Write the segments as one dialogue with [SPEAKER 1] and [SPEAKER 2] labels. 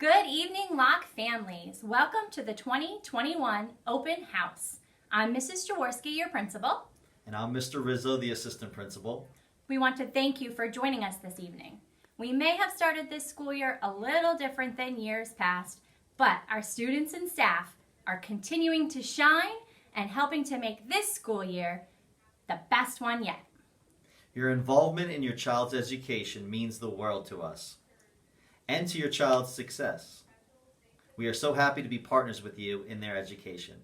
[SPEAKER 1] Good evening, Locke families. Welcome to the 2021 Open House. I'm Mrs. Jaworski, your principal.
[SPEAKER 2] And I'm Mr. Rizzo, the assistant principal.
[SPEAKER 1] We want to thank you for joining us this evening. We may have started this school year a little different than years past, but our students and staff are continuing to shine and helping to make this school year the best one yet.
[SPEAKER 2] Your involvement in your child's education means the world to us and to your child's success. We are so happy to be partners with you in their education.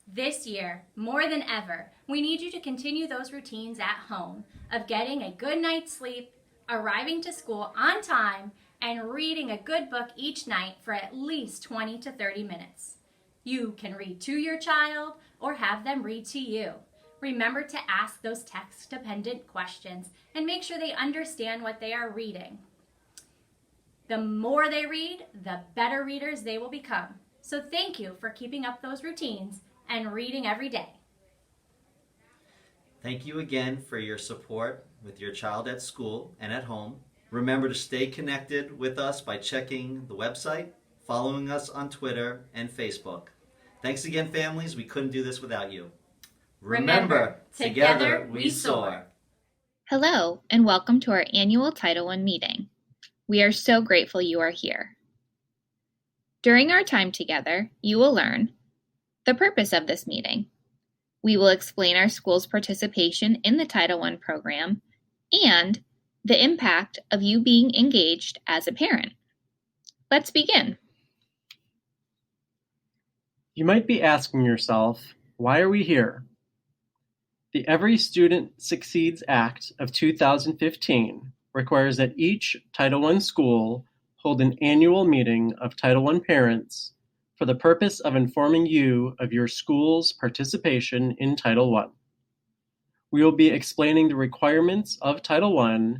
[SPEAKER 1] This year, more than ever, we need you to continue those routines at home of getting a good night's sleep, arriving to school on time, and reading a good book each night for at least 20 to 30 minutes. You can read to your child or have them read to you. Remember to ask those text-dependent questions and make sure they understand what they are reading. The more they read, the better readers they will become. So thank you for keeping up those routines and reading every day.
[SPEAKER 2] Thank you again for your support with your child at school and at home. Remember to stay connected with us by checking the website, following us on Twitter and Facebook. Thanks again, families. We couldn't do this without you. Remember, together we soar.
[SPEAKER 3] Hello, and welcome to our annual Title I meeting. We are so grateful you are here. During our time together, you will learn the purpose of this meeting. We will explain our school's participation in the Title I program and the impact of you being engaged as a parent. Let's begin.
[SPEAKER 4] You might be asking yourself, why are we here? The Every Student Succeeds Act of 2015 requires that each Title I school hold an annual meeting of Title I parents for the purpose of informing you of your school's participation in Title I. We will be explaining the requirements of Title I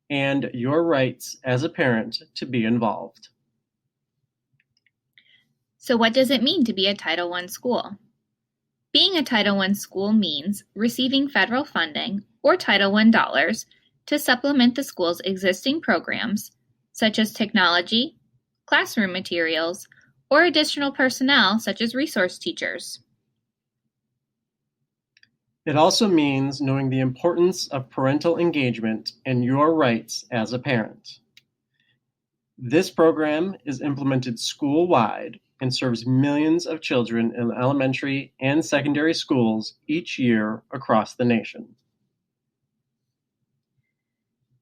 [SPEAKER 4] and your rights as a parent to be involved.
[SPEAKER 3] So what does it mean to be a Title I school? Being a Title I school means receiving federal funding or Title I dollars to supplement the school's existing programs, such as technology, classroom materials, or additional personnel such as resource teachers.
[SPEAKER 4] It also means knowing the importance of parental engagement and your rights as a parent. This program is implemented school-wide and serves millions of children in elementary and secondary schools each year across the nation.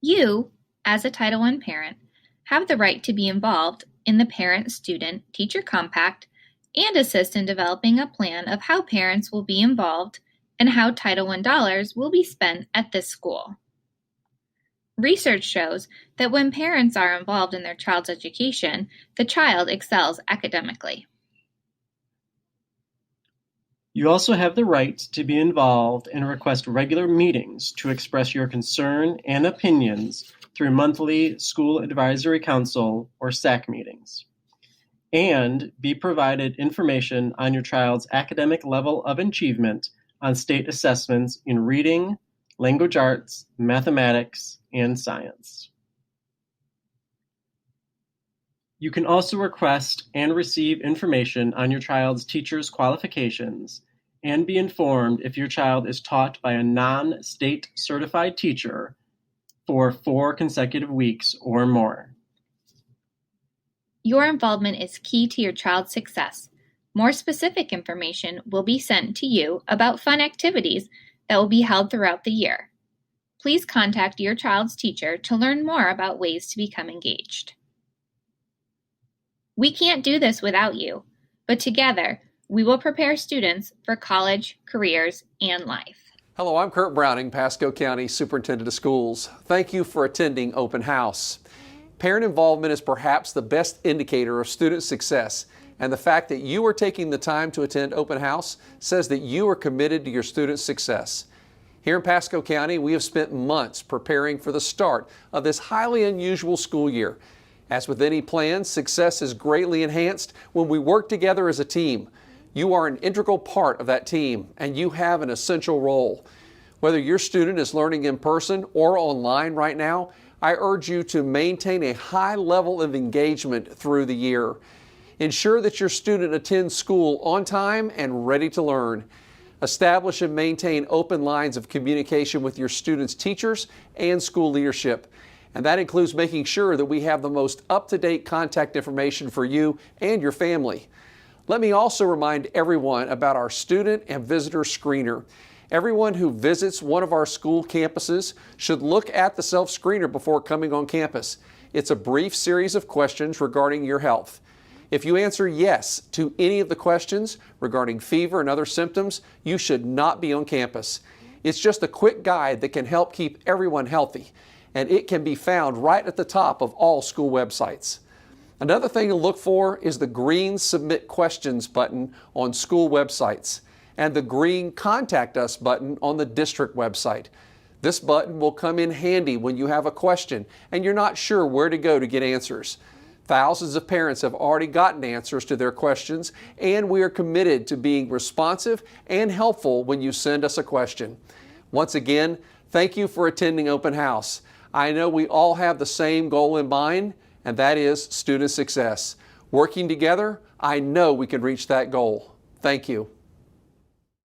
[SPEAKER 3] You, as a Title I parent, have the right to be involved in the Parent-Student-Teacher Compact and assist in developing a plan of how parents will be involved and how Title I dollars will be spent at this school. Research shows that when parents are involved in their child's education, the child excels academically.
[SPEAKER 4] You also have the right to be involved and request regular meetings to express your concern and opinions through monthly School Advisory Council or SAC meetings, and be provided information on your child's academic level of achievement on state assessments in reading, language arts, mathematics, and science. You can also request and receive information on your child's teacher's qualifications and be informed if your child is taught by a non-state certified teacher for 4 consecutive weeks or more.
[SPEAKER 3] Your involvement is key to your child's success. More specific information will be sent to you about fun activities that will be held throughout the year. Please contact your child's teacher to learn more about ways to become engaged. We can't do this without you, but together we will prepare students for college, careers, and life.
[SPEAKER 5] Hello, I'm Kurt Browning, Pasco County Superintendent of Schools. Thank you for attending Open House. Parent involvement is perhaps the best indicator of student success, and the fact that you are taking the time to attend Open House says that you are committed to your students' success. Here in Pasco County, we have spent months preparing for the start of this highly unusual school year. As with any plan, success is greatly enhanced when we work together as a team. You are an integral part of that team, and you have an essential role. Whether your student is learning in person or online right now, I urge you to maintain a high level of engagement through the year. Ensure that your student attends school on time and ready to learn. Establish and maintain open lines of communication with your students' teachers and school leadership. And that includes making sure that we have the most up-to-date contact information for you and your family. Let me also remind everyone about our student and visitor screener. Everyone who visits one of our school campuses should look at the self-screener before coming on campus. It's a brief series of questions regarding your health. If you answer yes to any of the questions regarding fever and other symptoms, you should not be on campus. It's just a quick guide that can help keep everyone healthy, and it can be found right at the top of all school websites. Another thing to look for is the green Submit Questions button on school websites and the green Contact Us button on the district website. This button will come in handy when you have a question and you're not sure where to go to get answers. Thousands of parents have already gotten answers to their questions, and we are committed to being responsive and helpful when you send us a question. Once again, thank you for attending Open House. I know we all have the same goal in mind, and that is student success. Working together, I know we can reach that goal. Thank you.